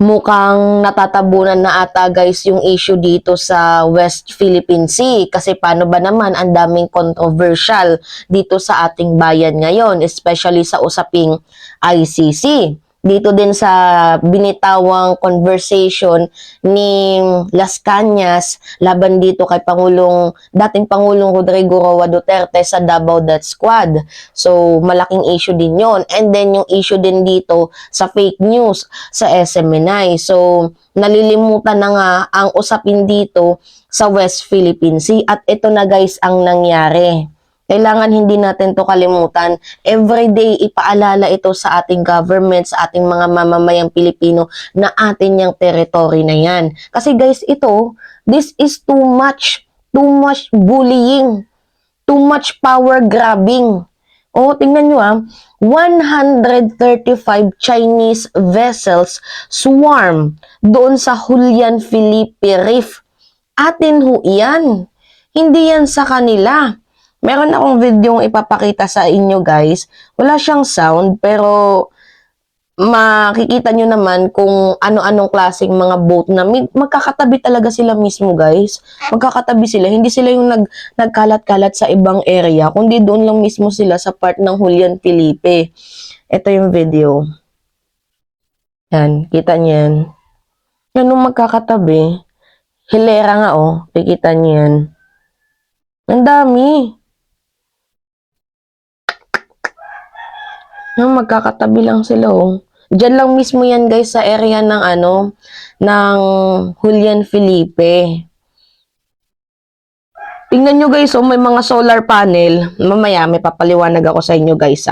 mukhang natatabunan na ata guys yung issue dito sa West Philippine Sea. Kasi paano ba naman, ang daming controversial dito sa ating bayan ngayon, especially sa usaping ICC. Dito din sa binitawang conversation ni Las Cañas laban dito kay dating Pangulong Rodrigo Roa Duterte sa Davao Death Squad. So, malaking issue din yon. And then, yung issue din dito sa fake news sa SMNI. So, nalilimutan na nga ang usapin dito sa West Philippine Sea. At ito na guys ang nangyari. Kailangan hindi natin to kalimutan. Everyday ipaalala ito sa ating government, sa ating mga mamamayang Pilipino na atin yung territory na yan. Kasi guys, this is too much bullying, too much power grabbing. Oh, tingnan nyo 135 Chinese vessels swarm doon sa Julian Felipe Reef. Atin ho yan. Hindi yan sa kanila. Meron akong video ipapakita sa inyo guys. Wala siyang sound pero makikita nyo naman kung ano-anong klaseng mga boat na magkakatabi talaga sila mismo guys. Magkakatabi sila. Hindi sila yung nagkalat-kalat sa ibang area, kundi doon lang mismo sila sa part ng Julian Felipe. Ito yung video. Yan, kita nyo yan. Yan yung magkakatabi. Hilera nga kikita nyo yan. Ang dami. Magkakatabi lang sila Diyan lang mismo yan guys sa area ng ng Julian Felipe. Tingnan nyo guys may mga solar panel. Mamaya may papaliwanag ako sa inyo guys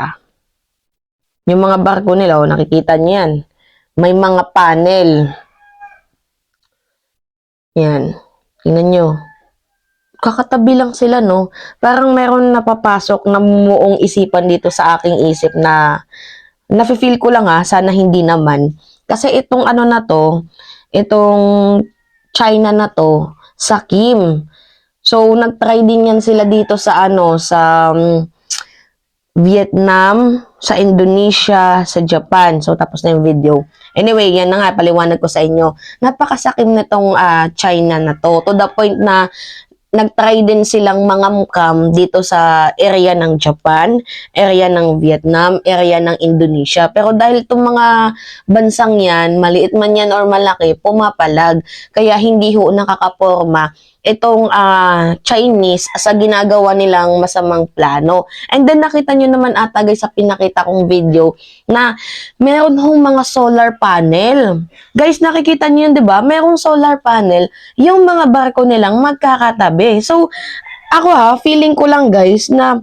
Yung mga barko nila nakikita nyo yan. May mga panel. Yan. Tingnan nyo. Kakatabi lang sila, no? Parang meron napapasok na muong isipan dito sa aking isip na nafe-feel ko lang sana hindi naman. Kasi itong itong China na to, sa Kim. So, nag-try din yan sila dito sa sa Vietnam, sa Indonesia, sa Japan. So, tapos na yung video. Anyway, yan na nga, paliwanag ko sa inyo. Napakasakim nitong China na to. To the point na nag-try din silang mga mukam dito sa area ng Japan, area ng Vietnam, area ng Indonesia. Pero dahil itong mga bansang yan, maliit man yan or malaki, pumapalag. Kaya hindi ho nakakaporma itong Chinese sa ginagawa nilang masamang plano. And then nakita nyo naman ata guys sa pinakita kong video na meron hong mga solar panel. Guys, nakikita nyo yun, di ba? Merong solar panel, yung mga barko nilang magkakatabi. So, ako feeling ko lang guys na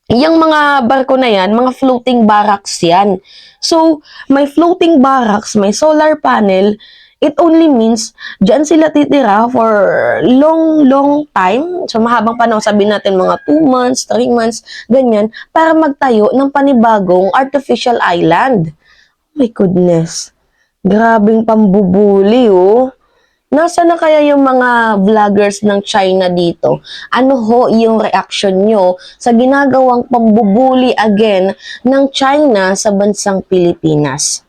yung mga barko na yan, mga floating barracks yan. So, may floating barracks, may solar panel, it only means dyan sila titira for long time. So, mahabang panahon, sabihin natin mga 2 months, 3 months, ganyan, para magtayo ng panibagong artificial island. Oh my goodness. Grabing pambubuli, Nasa na kaya yung mga vloggers ng China dito? Ano ho yung reaction nyo sa ginagawang pambubuli again ng China sa bansang Pilipinas?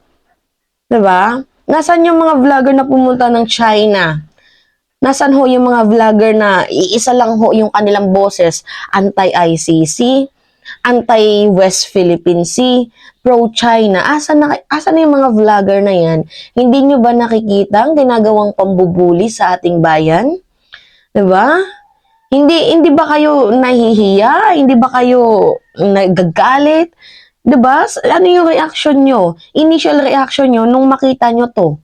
Diba? Nasaan yung mga vlogger na pumunta ng China? Nasaan ho yung mga vlogger na iisa lang ho yung kanilang boses? Anti-ICC, anti-West Philippine Sea, pro-China. Asan na yung mga vlogger na yan? Hindi nyo ba nakikita ang ginagawang pambubuli sa ating bayan? Diba? Hindi ba kayo nahihiya? Hindi ba kayo nagagalit? Diba? Ano yung reaction nyo? Initial reaction nyo nung makita nyo to?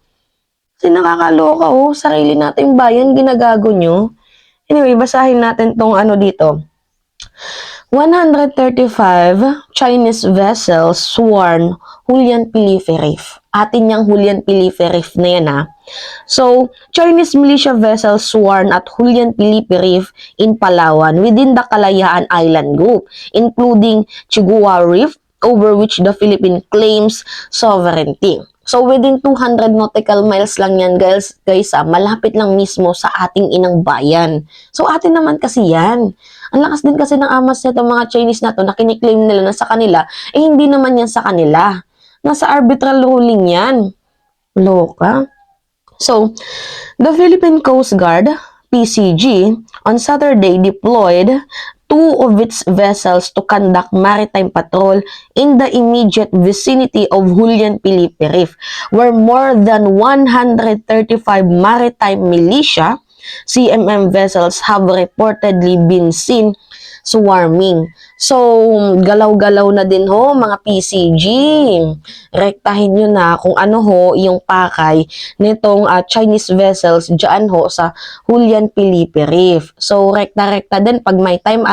Kasi nakakaloka sarili nating bayan, ginagago nyo. Anyway, basahin natin tong dito. 135 Chinese vessels swarm Julian Felipe Reef. Atin yung Julian Felipe Reef na yan So, Chinese militia vessels swarm at Julian Felipe Reef in Palawan within the Kalayaan Island Group, including Chigua Reef, over which the Philippines claims sovereignty. So, within 200 nautical miles lang yan, guys, malapit lang mismo sa ating inang bayan. So, atin naman kasi yan. Ang lakas din kasi ng amas nito mga Chinese na to na kiniklaim nila na sa kanila, hindi naman yan sa kanila. Nasa arbitral ruling yan. Loka. So, the Philippine Coast Guard, PCG, on Saturday deployed two of its vessels to conduct maritime patrol in the immediate vicinity of Julian Felipe Reef, where more than 135 maritime militia CMM vessels have reportedly been seen swarming. So, galaw-galaw na din ho mga PCG. Rektahin nyo na kung ano ho yung pakay nitong Chinese vessels dyan ho sa Julian Felipe Reef. So, rekta-rekta din pag may time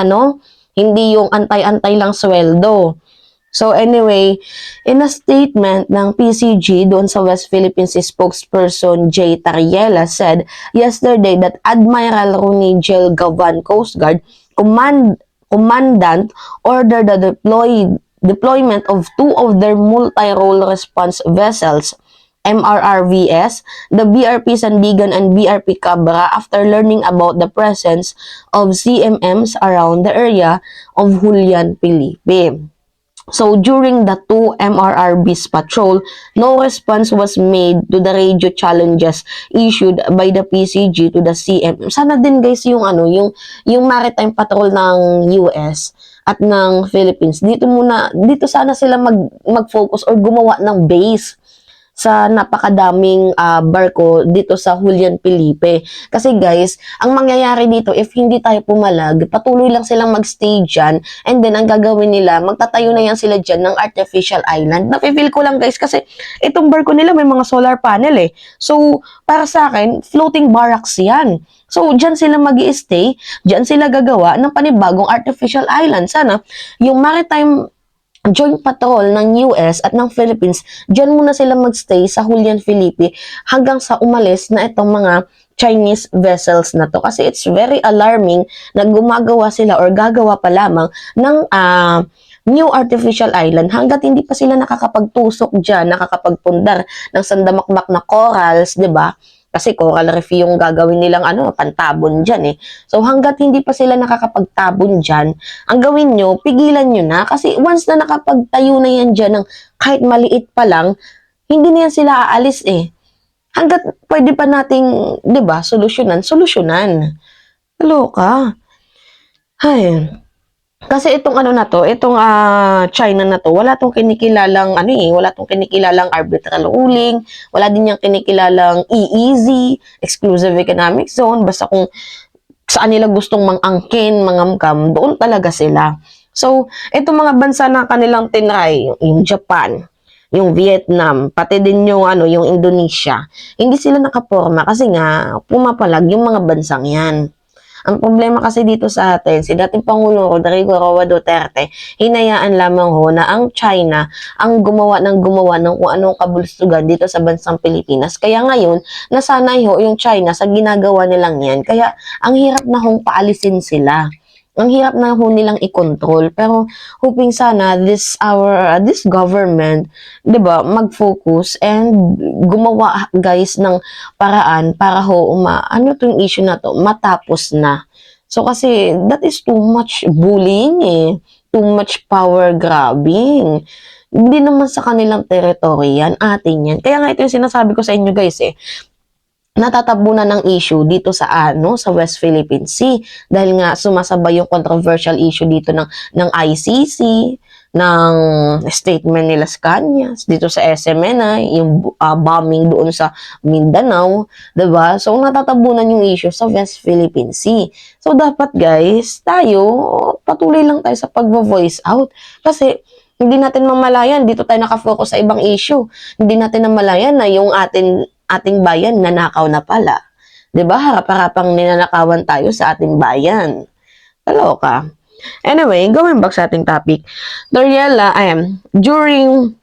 hindi yung antay-antay lang sweldo. So anyway, in a statement ng PCG doon sa West Philippines spokesperson Jay Tariela said yesterday that Admiral Ronigel Gavan Coast Guard Commandant ordered the deployment of two of their multi-role response vessels, MRRVS, the BRP Sandigan and BRP Cabra after learning about the presence of CMMs around the area of Julian Felipe. So during the two MRRB's patrol, no response was made to the radio challenges issued by the PCG to the CM. Sana din guys yung maritime patrol ng US at ng Philippines. Dito sana sila mag-focus or gumawa ng base sa napakadaming barko dito sa Julian Felipe. Kasi guys, ang mangyayari dito, if hindi tayo pumalag, patuloy lang silang magstay dyan, and then ang gagawin nila, magtatayo na yan sila dyan ng artificial island. Nafe-feel ko lang guys, kasi itong barko nila may mga solar panel eh. So, para sa akin, floating barracks yan. So, dyan sila mag-i-stay, dyan sila gagawa ng panibagong artificial island. Sana, yung maritime joint patrol ng US at ng Philippines, dyan muna sila magstay sa Julian Felipe hanggang sa umalis na itong mga Chinese vessels na to. Kasi it's very alarming na gumagawa sila or gagawa pa lamang ng new artificial island hanggat hindi pa sila nakakapagtusok dyan, nakakapagpundar ng sandamakmak na corals, 'di ba? Kasi coral reef yung gagawin nilang pantabon dyan eh. So hanggat hindi pa sila nakakapagtabon dyan, ang gawin nyo, pigilan nyo na. Kasi once na nakapagtayo na yan dyan ng kahit maliit pa lang, hindi na yan sila aalis eh. Hanggat pwede pa nating, di ba, solusyonan. Loka. Ay. Kasi itong China na to, wala tong kinikilalang wala tong kinikilalang arbitral ruling, wala din yang kinikilalang EEZ, exclusive economic zone, basta kung saan nila gustong mang-angkin, mangamkam, doon talaga sila. So, itong mga bansa na kanilang tinry, yung Japan, yung Vietnam, pati din yung Indonesia, hindi sila nakaporma kasi nga pumapalag yung mga bansang yan. Ang problema kasi dito sa atin, si dating Pangulong Rodrigo Roa Duterte, hinayaan lamang ho na ang China ang gumawa ng kung anong kabulustugan dito sa bansang Pilipinas. Kaya ngayon, nasanay ho yung China sa ginagawa nilang yan. Kaya ang hirap na hong paalisin sila. Ang hirap na ho nilang i-control. Pero hoping sana this government, 'di ba, mag-focus and gumawa guys ng paraan para ho tong issue na to matapos na. So kasi that is too much bullying eh. Too much power grabbing. Hindi naman sa kanilang territory yan, atin yan. Kaya nga ito yung sinasabi ko sa inyo guys eh, natatabunan ng issue dito sa sa West Philippine Sea dahil nga sumasabay yung controversial issue dito ng ICC, ng statement nila sa Kanyas, dito sa SMNI, yung bombing doon sa Mindanao, 'di ba? So natatabunan yung issue sa West Philippine Sea. So dapat guys, tayo patuloy lang tayo sa pag-voice out kasi hindi natin mamalayan dito tayo nakafocus sa ibang issue. Hindi natin namalayan na yung ating bayan nanakaw na pala. 'Di ba? Harap-harapang ninanakawan tayo sa ating bayan. Kaloka. Anyway, going back sa ating topic. Doriela, during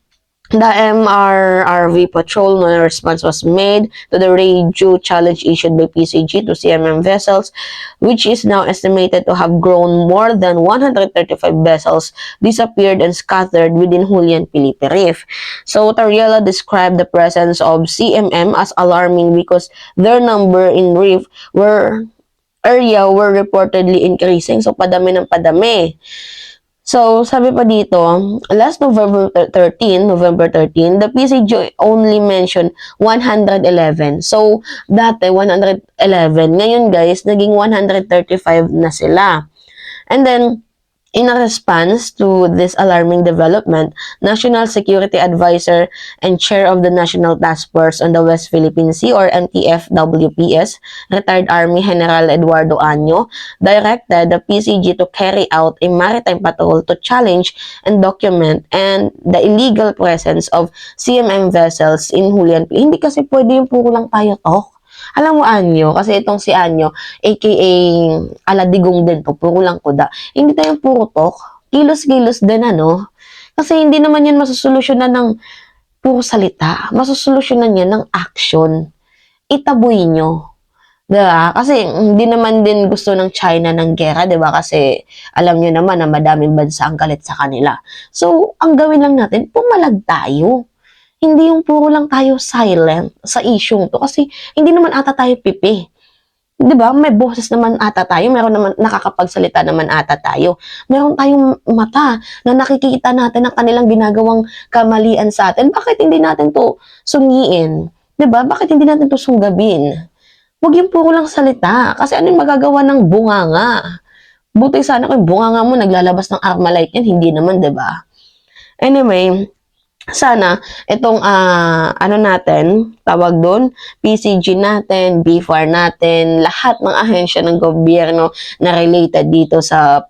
the MRRV patrol, no response was made to the radio challenge issued by PCG to CMM vessels, which is now estimated to have grown more than 135 vessels disappeared and scattered within Julian Felipe Reef. So, Tariela described the presence of CMM as alarming because their number in reef were reportedly increasing. So, padami ng padami. So, sabi pa dito, last November 13, the PCG only mentioned 111. So, dati 111. Ngayon guys, naging 135 na sila. And then, in a response to this alarming development, National Security Advisor and Chair of the National Task Force on the West Philippine Sea or NTF-WPS, retired Army General Eduardo Año, directed the PCG to carry out a maritime patrol to challenge and document and the illegal presence of CMM vessels in Julian. Hindi kasi pwede yung puro lang tayo talk. Alam mo, Anyo, kasi itong si Anyo, aka Aladigong din to, puro lang kuda. Hindi tayo puro talk, kilos-kilos din ano. Kasi hindi naman yan masusolusyonan ng puro salita. Masusolusyonan yan ng action. Itaboy nyo. Diba? Kasi hindi naman din gusto ng China ng gera, diba? Kasi alam nyo naman na madaming bansa ang galit sa kanila. So, ang gawin lang natin, pumalag tayo. Hindi yung puro lang tayo silent sa issue to kasi hindi naman ata tayo pipi. 'Di ba? May boses naman ata tayo, meron naman nakakapagsalita naman ata tayo. Meron tayong mata na nakikita natin ang kanilang ginagawang kamalian sa atin. Bakit hindi natin to sungiin? 'Di ba? Bakit hindi natin to sunggabin? Huwag yung puro lang salita kasi ano yung magagawa ng bunganga? Buti sana kung bunganga mo naglalabas ng Armalite yan, hindi naman, 'di ba? Anyway, sana itong ano natin, tawag doon, PCG natin, BFAR natin, lahat ng ahensya ng gobyerno na related dito sa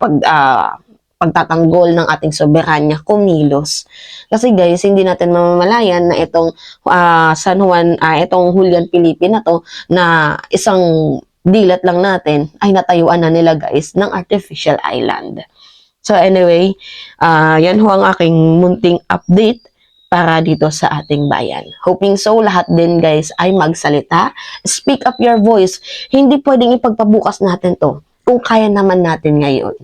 pagtatanggol ng ating soberanya kumilos. Kasi guys, hindi natin mamamalayan na itong San Juan, itong Julian Pilipi na to, na isang dilat lang natin, ay natayuan na nila guys ng artificial island. So anyway, yan ho ang aking munting update para dito sa ating bayan. Hoping so, lahat din guys ay magsalita. Speak up your voice. Hindi pwedeng ipagpabukas natin to kung kaya naman natin ngayon.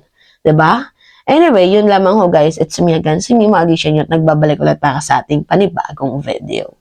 'Di ba? Anyway, yun lamang ho guys. It's me again, si Mima Alicia at nagbabalik ulit para sa ating panibagong video.